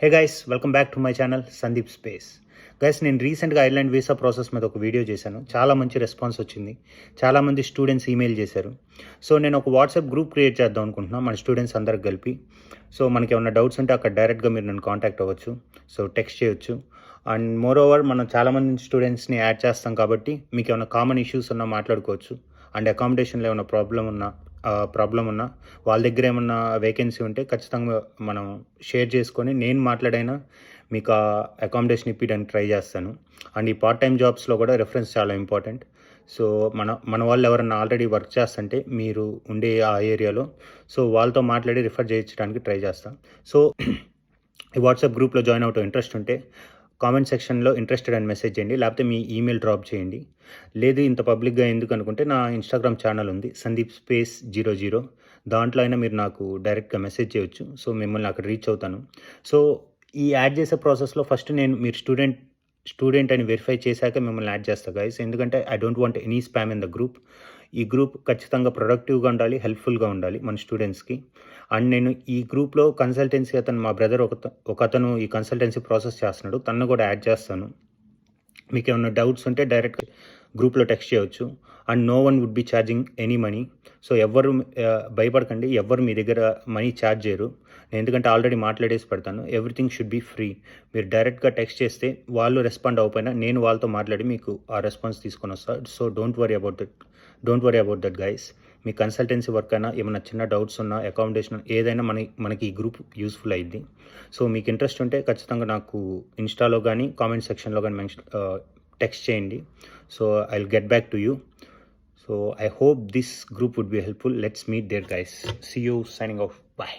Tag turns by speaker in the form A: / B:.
A: Hey guys, welcome back to my channel Sandeep space. Guys, నేను రీసెంట్గా Ireland visa process మీద ఒక వీడియో చేశాను. చాలా మంచి రెస్పాన్స్ వచ్చింది. చాలామంది స్టూడెంట్స్ ఈమెయిల్ చేశారు. సో నేను ఒక వాట్సాప్ గ్రూప్ క్రియేట్ చేద్దాం అనుకుంటున్నాను మన స్టూడెంట్స్ అందరికి కలిపి. సో మనకి ఏమైనా డౌట్స్ ఉంటే అక్కడ డైరెక్ట్గా మీరు నన్ను కాంటాక్ట్ అవ్వచ్చు. సో టెక్స్ట్ చేయొచ్చు. అండ్ మోర్ ఓవర్ మనం చాలామంది స్టూడెంట్స్ని యాడ్ చేస్తాం కాబట్టి మీకు ఏమైనా కామన్ ఇష్యూస్ ఉన్నా మాట్లాడుకోవచ్చు. అండ్ అకామిడేషన్లో ఏమైనా ప్రాబ్లం ఉన్నా వాళ్ళ దగ్గర ఏమన్నా వేకెన్సీ ఉంటే ఖచ్చితంగా మనం షేర్ చేసుకొని నేను మాట్లాడైనా మీకు ఆ అకామిడేషన్ ఇప్పించడానికి ట్రై చేస్తాను. అండ్ ఈ పార్ట్ టైం జాబ్స్లో కూడా రెఫరెన్స్ చాలా ఇంపార్టెంట్. సో మన వాళ్ళు ఎవరన్నా ఆల్రెడీ వర్క్ చేస్తుంటే మీరు ఉండే ఆ ఏరియాలో సో వాళ్ళతో మాట్లాడి రిఫర్ చేయించడానికి ట్రై చేస్తాను. సో ఈ వాట్సాప్ గ్రూప్లో జాయిన్ అవటం ఇంట్రెస్ట్ ఉంటే కామెంట్ సెక్షన్లో ఇంట్రెస్టెడ్ అని మెసేజ్ చేయండి, లేకపోతే మీ ఈమెయిల్ డ్రాప్ చేయండి. లేదు ఇంత పబ్లిక్గా ఎందుకు అనుకుంటే నా ఇన్స్టాగ్రామ్ ఛానల్ ఉంది సందీప్ స్పేస్ 00. దాంట్లో అయినా మీరు నాకు డైరెక్ట్గా మెసేజ్ చేయొచ్చు. సో మిమ్మల్ని అక్కడ రీచ్ అవుతాను. సో ఈ యాడ్ చేసే ప్రాసెస్లో ఫస్ట్ మీరు స్టూడెంట్ అని వెరిఫై చేశాక మిమ్మల్ని యాడ్ చేస్తా గైస్. ఎందుకంటే I don't want any spam in the group. ఈ గ్రూప్ ఖచ్చితంగా ప్రొడక్టివ్గా ఉండాలి, హెల్ప్ఫుల్గా ఉండాలి మన స్టూడెంట్స్కి. అండ్ నేను ఈ గ్రూప్లో కన్సల్టెన్సీ మా బ్రదర్ ఒక అతను ఈ కన్సల్టెన్సీ ప్రాసెస్ చేస్తున్నాడు, తనను కూడా యాడ్ చేస్తాను. మీకు ఏమైనా డౌట్స్ ఉంటే డైరెక్ట్ గ్రూప్లో టెక్స్ట్ చేయవచ్చు. And no one would be charging any money. So ఎవ్వరు భయపడకండి, ఎవ్వరు మీ దగ్గర మనీ ఛార్జ్ చేయరు. నేను ఎందుకంటే ఆల్రెడీ మాట్లాడేసి పెడతాను. Everything should be free. మీరు డైరెక్ట్గా టెక్స్ట్ చేస్తే వాళ్ళు రెస్పాండ్ అవ్వకపోయినా నేను వాళ్ళతో మాట్లాడి మీకు ఆ రెస్పాన్స్ తీసుకొని వస్తాను. So don't worry about that guys. Me consultancy work అయినా ఏమైనా చిన్న డౌట్స్ ఉన్నా అకామిడేషన్ ఏదైనా మనకి ఈ గ్రూప్ యూస్ఫుల్ అయ్యింది. సో మీకు ఇంట్రెస్ట్ ఉంటే ఖచ్చితంగా నాకు ఇన్స్టాలో కానీ కామెంట్ సెక్షన్లో కానీ టెక్స్ట్ చేయండి. So I will get back to you. So I hope this group would be helpful. Let's meet there guys. See you, signing off. Bye.